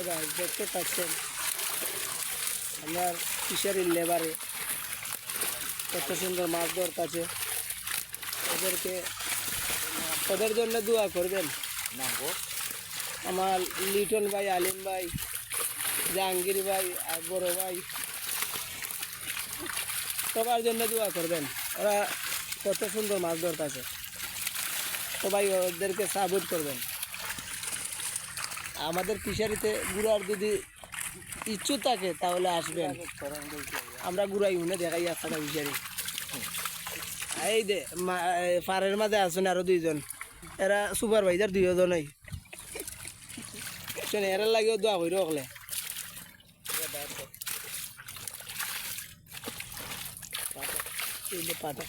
গাছ দেখতে পাচ্ছেন আমার ফিশারির লেবারে কত সুন্দর মাছ ধরতেছে। ওদের জন্য দোয়া করবেন। আমার লিটন ভাই, আলিম ভাই, জাহাঙ্গীর ভাই আর বড় ভাই সবার জন্য দোয়া করবেন। ওরা কত সুন্দর মাছ ধরতেছে, সবাই ওদেরকে সাপোর্ট করবেন। আমাদের ফিশারিতে ঘুরার যদি ইচ্ছু থাকে তাহলে আসবেন, আমরা ঘুরাই মনে দেখাই আসছে না ফিশারি। এই দে পাড়ের মাঝে আছেন আরো দুইজন, এরা সুপারভাইজার দুইজনই এরা লাগেও দোয়া করি ওকলে। পাটা